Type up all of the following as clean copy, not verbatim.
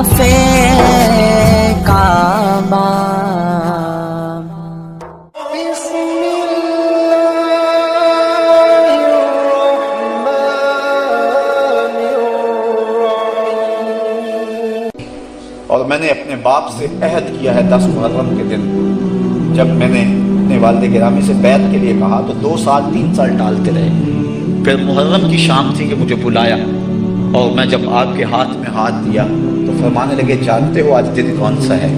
صافے کامام اور میں نے اپنے باپ سے عہد کیا ہے 10 محرم کے دن جب میں نے اپنے والد گرامی سے بیعت کے لیے کہا تو 2 سال 3 سال ٹالتے رہے. پھر محرم کی شام تھی کہ مجھے بلایا اور میں جب آپ کے ہاتھ میں ہاتھ دیا تو فرمانے لگے جانتے ہو آج دن کون سا ہے؟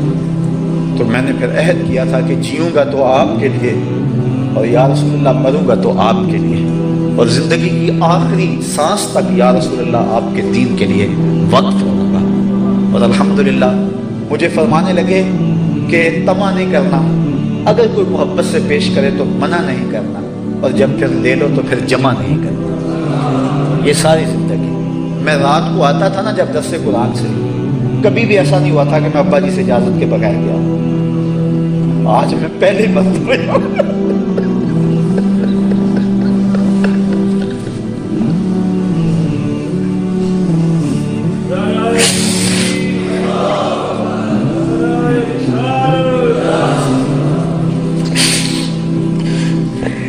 تو میں نے پھر عہد کیا تھا کہ جیوں گا تو آپ کے لیے اور یا رسول اللہ مروں گا تو آپ کے لیے اور زندگی کی آخری سانس تک یا رسول اللہ آپ کے دین کے لیے وقف رہوں گا. اور الحمدللہ مجھے فرمانے لگے کہ طمع نہیں کرنا، اگر کوئی محبت سے پیش کرے تو منع نہیں کرنا اور جب پھر لے لو تو پھر جمع نہیں کرنا. یہ ساری زندگی میں رات کو آتا تھا نا جب درس قرآن سے، کبھی بھی ایسا نہیں ہوا تھا کہ میں ابا جی سے اجازت کے بغیر گیا. آج میں پہلی مرتبہ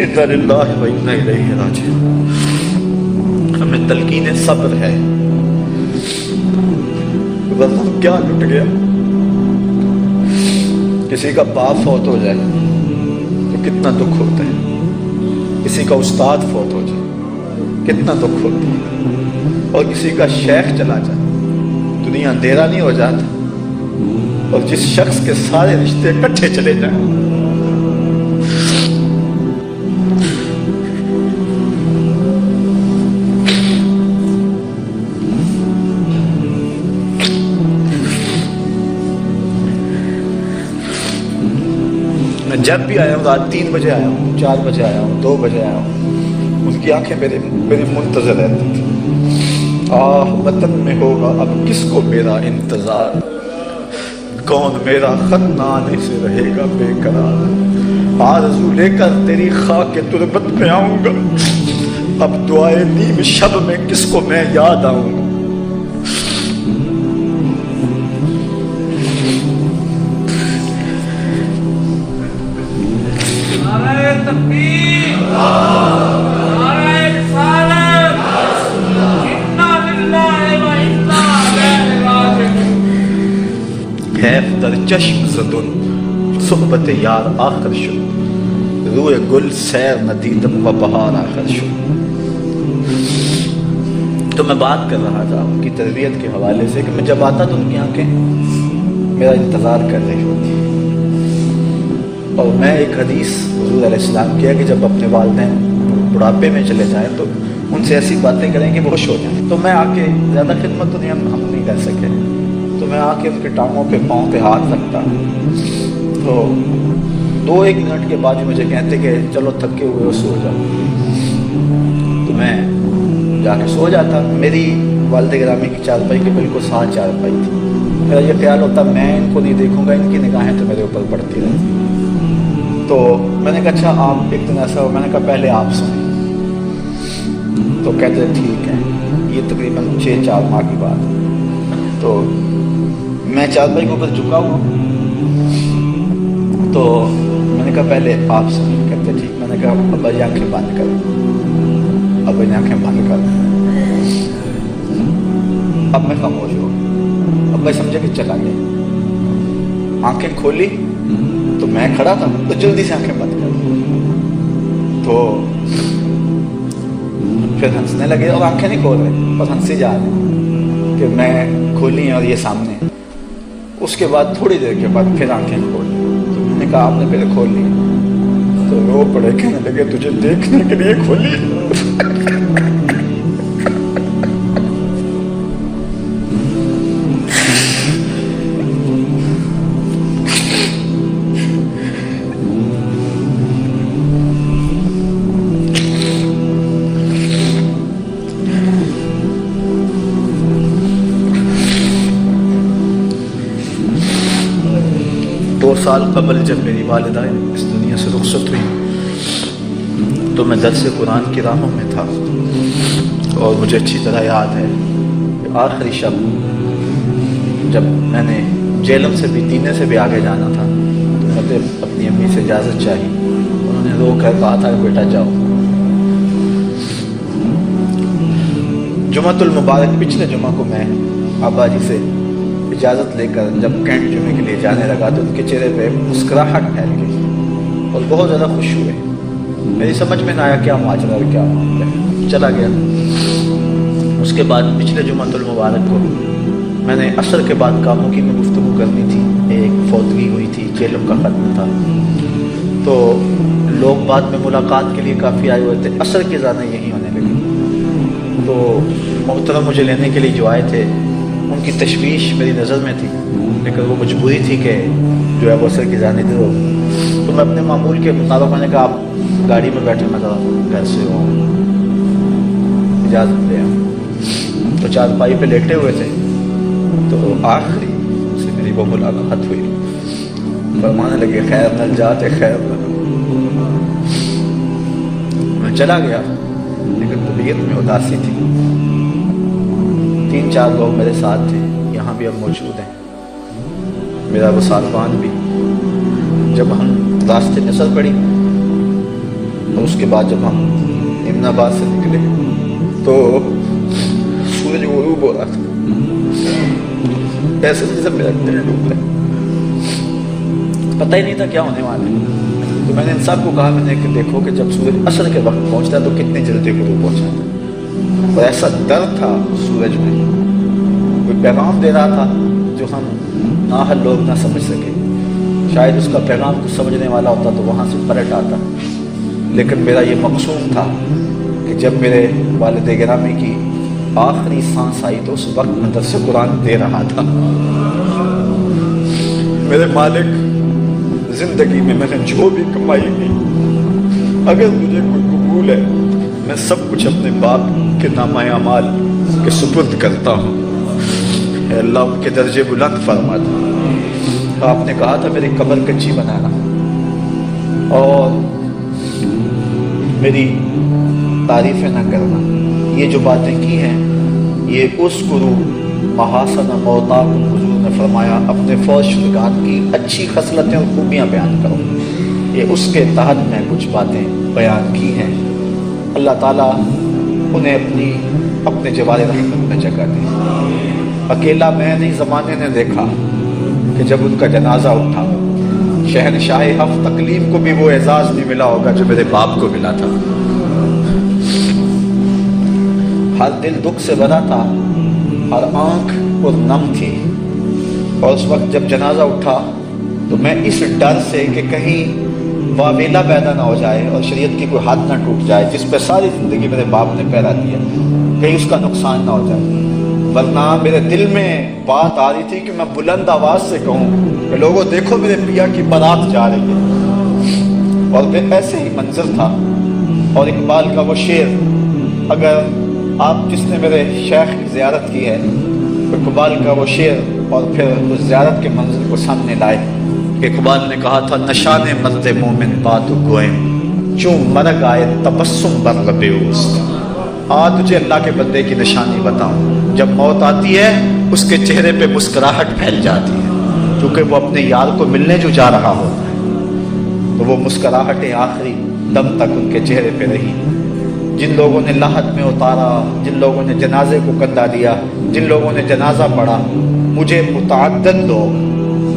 اِنَّا لِلَّهِ وَإِنَّا إِلَيْهِ رَاجِعُونَ. ہمیں تلقین صبر ہے. ورنہ کیا لٹ گیا. کسی کا باپ فوت ہو جائے تو کتنا دکھ ہوتا ہے، کسی کا استاد فوت ہو جائے کتنا دکھ ہوتا ہے، اور کسی کا شیخ چلا جائے دنیا اندھیرا نہیں ہو جاتا، اور جس شخص کے سارے رشتے اکٹھے چلے جائیں. جب بھی آیا ہوں رات 3 بجے آیا ہوں، 4 بجے آیا ہوں، 2 بجے آیا ہوں، ان کی آنکھیں میرے منتظر رہتی تھی. آہ وطن میں ہوگا اب کس کو میرا انتظار، کون میرا خط نہ آنے سے رہے گا بے قرار. آرزو لے کر تیری خاک تربت میں آؤں گا، اب دعائے نیم شب میں کس کو میں یاد آؤں گا. حیف در چشم زدن صحبت یار آخر شد، روئے گل سیر ندیدم و بہار آخر شد. تو میں بات کر رہا تھا ان کی تربیت کے حوالے سے کہ میں جب آتا تو ان کی آنکھیں میرا انتظار کر رہی ہوتی. اور میں ایک حدیث حضور علیہ السلام کیا کہ جب اپنے والدین بڑھاپے میں چلے جائیں تو ان سے ایسی باتیں کریں کہ وہ خوش ہو جائیں. تو میں آ کے زیادہ خدمت تو ہم نہیں کر سکے، تو میں آ کے ان کے ٹانگوں پہ پاؤں پہ ہاتھ رکھتا. تو 2-1 منٹ کے بعد مجھے کہتے کہ چلو تھکے ہوئے ہو سو جاؤ. تو میں جا کے سو جاتا. میری والد گرامی کی چارپائی کے بالکل ساتھ چارپائی تھی. میرا یہ خیال ہوتا میں ان کو نہیں دیکھوں گا، ان کی نگاہیں تو میرے اوپر پڑتی رہتی. تو میں نے کہا اچھا آپ ایک دن ایسا ہو، میں نے کہا پہلے آپ سنیں. تو کہتے ٹھیک ہے. یہ تقریباً 6-4 ماہ کی بات ہے. تو میں چارپائی کے اوپر جھکا ہوا، تو میں نے کہا پہلے آپ سنیں. کہتے ٹھیک. میں نے کہا ابا یہ آنکھیں بند کر. ابا نے آنکھیں بند کر. اب میں خاموش ہو. ابا سمجھے کہ چلا گیا. آنکھیں کھولی تو میں کھڑا تھا تو جلدی سے آنکھیں بند کر. تو پھر ہنسنے لگے اور آنکھیں نہیں کھول رہے بس ہنسی جا رہے کہ میں کھولی اور یہ سامنے. اس کے بعد تھوڑی دیر کے بعد پھر آنکھیں کھول لی. تو میں نے کہا آپ نے پہلے کھول لی. تو رو پڑے کہنے لگے تجھے دیکھنے کے لیے کھولی. سال قبل جب میری والدہ اس دنیا سے رخصت ہوئی تو میں درس قرآن کی راہوں میں تھا. اور مجھے اچھی طرح یاد ہے کہ آخری شب جب میں نے جیلم سے بھی تینے سے بھی آگے جانا تھا تو مجھے اپنی امی سے اجازت چاہی. انہوں نے رو کر کہا تھا کہ بیٹا جاؤ. جمعۃ المبارک پچھلے جمعہ کو میں ابا جی سے اجازت لے کر جب کینٹ جمعے کے لیے جانے لگا تو ان کے چہرے پہ مسکراہٹ پھیل گئی اور بہت زیادہ خوش ہوئے. میری سمجھ میں نہ آیا کیا ماجرا اور کیا معاملہ ہے. چلا گیا. اس کے بعد پچھلے جمعۃ المبارک کو میں نے عصر کے بعد کاموں کی میں گفتگو کرنی تھی. ایک فوتگی ہوئی تھی، جیلم کا ختم تھا، تو لوگ بعد میں ملاقات کے لیے کافی آئے ہوئے تھے. عصر کی اذانیں یہی ہونے لگی تو محترم مجھے لینے کے لیے جو آئے تھے ان کی تشویش میری نظر میں تھی، لیکن وہ مجبوری تھی کہ جو ہے وہ عصر کی اذانیں دے. تو میں اپنے معمول کے مطابق میں نے کہا آپ گاڑی میں بیٹھے، میں ذرا گھر سے ہوں، اجازت دیں. تو چارپائی پہ لیٹے ہوئے تھے تو آخری سے میری وہ ملاقات ہوئی. فرمانے لگے خیر نل جاتے خیر نل. میں چلا گیا لیکن طبیعت میں اداسی تھی. 3-4 لوگ میرے ساتھ تھے، یہاں بھی اب موجود ہیں، میرا وہ سالبان بھی. جب ہم راستے میں اثر پڑی اور اس کے بعد جب ہم امن آباد سے نکلے تو سورج غروب ہو رہا تھا. ایسے جیسے میرا دل ڈوب رہا، پتہ ہی نہیں تھا کیا ہونے والا ہے. تو میں نے ان سب کو کہا، میں نے کہ دیکھو کہ جب سورج عصر کے وقت پہنچتا ہے تو کتنی جلدی غروب پہنچا تھا. اور ایسا درد تھا سورج میں، کوئی پیغام دے رہا تھا جو ہم نااہل لوگ نہ سمجھ سکے. شاید اس کا پیغام کچھ سمجھنے والا ہوتا تو وہاں سے پلٹ آتا، لیکن میرا یہ مقصود تھا کہ جب میرے والد گرامی کی آخری سانس آئی تو اس وقت میں درس قرآن دے رہا تھا. میرے مالک، زندگی میں نے جو بھی کمائی کی، اگر مجھے کوئی قبول ہے میں سب کچھ اپنے باپ کے نامہ اعمال کے سپرد کرتا ہوں. اے اللہ ان کے درجے بلند فرما دے. آپ نے کہا تھا میری قبر کچی بنانا اور میری تعریفیں نہ کرنا. یہ جو باتیں کی ہیں یہ اس گرو محاسن موتا کو حضور نے فرمایا اپنے فوج شدگان کی اچھی خصلتیں اور خوبیاں بیان کرو. یہ اس کے تحت میں کچھ باتیں بیان کی ہیں. اللہ تعالیٰ انہیں اپنے جوار رحمت میں جگہ دے. اکیلا میں نہیں، زمانے نے دیکھا کہ جب ان کا جنازہ اٹھا شہنشاہ ہفت تکلیم کو بھی وہ اعزاز نہیں ملا ہوگا جو میرے باپ کو ملا تھا. ہر دل دکھ سے بھرا تھا، ہر آنکھ پر نم تھی. اور اس وقت جب جنازہ اٹھا تو میں اس ڈر سے کہ کہیں واویلا پیدا نہ ہو جائے اور شریعت کی کوئی ہاتھ نہ ٹوٹ جائے جس پہ ساری زندگی میرے باپ نے پہرا دیا، کہیں اس کا نقصان نہ ہو جائے. ورنہ میرے دل میں بات آ رہی تھی کہ میں بلند آواز سے کہوں کہ لوگوں دیکھو میرے پیا کی بارات جا رہی ہے. اور پھر ایسے ہی منظر تھا. اور اقبال کا وہ شعر، اگر آپ جس نے میرے شیخ کی زیارت کی ہے اقبال کا وہ شعر اور پھر اس زیارت کے منظر کو سامنے لائے کہ اقبال نے کہا تھا نشان مرد مومن بات گوئم چوں مرگ آئے تبسم بر لب اوست. تجھے اللہ کے بندے کی نشانی بتاؤں، جب موت آتی ہے اس کے چہرے پہ مسکراہٹ پھیل جاتی ہے کیونکہ وہ اپنے یار کو ملنے جو جا رہا ہوتا ہے. تو وہ مسکراہٹیں آخری دم تک ان کے چہرے پہ رہی. جن لوگوں نے لاحد میں اتارا، جن لوگوں نے جنازے کو کندھا دیا، جن لوگوں نے جنازہ پڑھا، مجھے متعدد لوگ،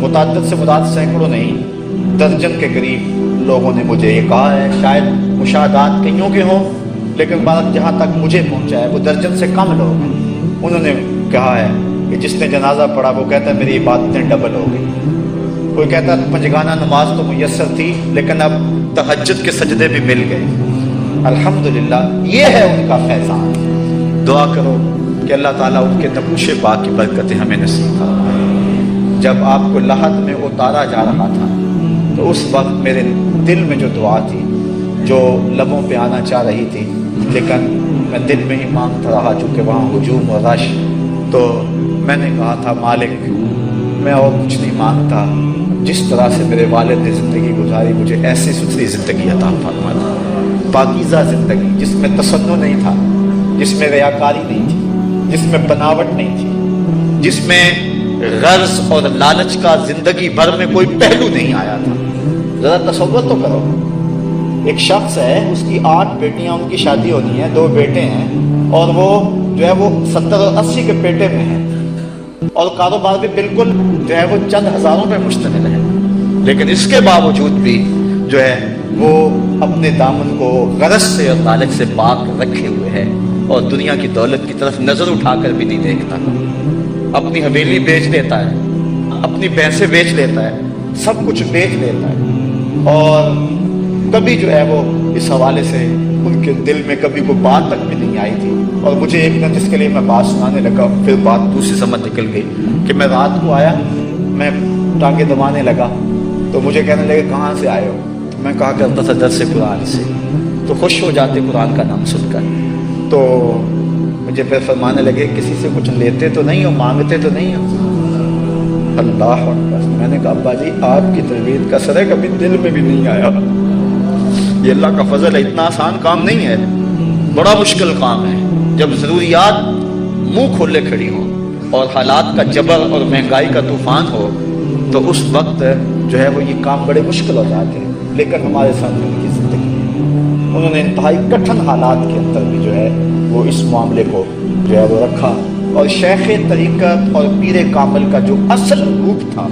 متعدد سے مراد سینکڑوں نہیں، درجن کے قریب لوگوں نے مجھے یہ کہا ہے. شاید مشاہدات کئیوں کے ہوں لیکن بات جہاں تک مجھے پہنچا ہے وہ درجن سے کم لوگ ہیں. انہوں نے کہا ہے کہ جس نے جنازہ پڑھا وہ کہتا ہے میری عبادتیں ڈبل ہو گئی. کوئی کہتا ہے پنجگانہ نماز تو میسر تھی لیکن اب تہجد کے سجدے بھی مل گئے. الحمدللہ یہ ہے ان کا فیضان. دعا کرو کہ اللہ تعالیٰ ان کے نقوش پاک کی برکتیں ہمیں نصیب فرمائے. جب آپ کو لحد میں اتارا جا رہا تھا تو اس وقت میرے دل میں جو دعا تھی جو لبوں پہ آنا چاہ رہی تھی لیکن میں دل میں ہی مانگتا رہا چونکہ وہاں ہجوم و رش. تو میں نے کہا تھا مالک میں اور کچھ نہیں مانگتا، جس طرح سے میرے والد نے زندگی گزاری مجھے ایسی ستھری زندگی عطا فرما دے، پاکیزہ زندگی جس میں تصنع نہیں تھا، جس میں ریاکاری نہیں تھی، جس میں بناوٹ نہیں تھی، جس میں غرض اور لالچ کا زندگی بھر میں کوئی پہلو نہیں آیا تھا۔ ذرا تصور تو کرو، ایک شخص ہے، اس کی 8 بیٹیاں، ان کی شادی ہونی ہے، 2 بیٹے ہیں، اور وہ جو ہے وہ 70 اور 80 کے پیٹے میں ہے، اور کاروبار بھی بالکل جو ہے وہ چند ہزاروں پہ مشتمل ہے، لیکن اس کے باوجود بھی جو ہے وہ اپنے دامن کو غرض سے اور لالچ سے پاک رکھے ہوئے ہے، اور دنیا کی دولت کی طرف نظر اٹھا کر بھی نہیں دیکھتا۔ اپنی حویلی بیچ لیتا ہے، اپنی بھینسیں بیچ لیتا ہے، سب کچھ بیچ لیتا ہے، اور کبھی جو ہے وہ اس حوالے سے ان کے دل میں کبھی کوئی بات تک بھی نہیں آئی تھی۔ اور مجھے ایک دن جس کے لیے میں بات سنانے لگا، پھر بات دوسری سمجھ نکل گئی کہ میں رات کو آیا، میں ٹانگیں دبانے لگا تو مجھے کہنے لگے کہاں سے آئے ہو؟ میں کہا کرتا تھا درس قرآن سے، تو خوش ہو جاتے قرآن کا نام سن کر، تو مجھے پھر فرمانے لگے کسی سے کچھ لیتے تو نہیں ہو، مانگتے تو نہیں ہو؟ اللہ اکبر۔ میں نے کہا ابا جی آپ کی تربیت کا اثر ہے، کبھی دل میں بھی نہیں آیا، یہ اللہ کا فضل ہے، اتنا آسان کام نہیں ہے، بڑا مشکل کام ہے۔ جب ضروریات منہ کھولے کھڑی ہوں اور حالات کا جبر اور مہنگائی کا طوفان ہو تو اس وقت جو ہے وہ یہ کام بڑے مشکل ہو جاتے ہیں، لیکن ہمارے سامنے کی زندگی انہوں نے انتہائی کٹھن حالات کے اندر بھی جو ہے وہ اس معاملے کو جو ہے وہ رکھا، اور شیخ طریقت اور پیر کامل کا جو اصل روپ تھا،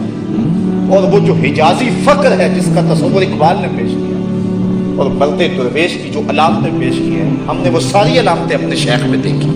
اور وہ جو حجازی فقر ہے جس کا تصور اقبال نے پیش کیا، اور برد درویش کی جو علامتیں پیش کی ہیں، ہم نے وہ ساری علامتیں اپنے شیخ میں دیکھی۔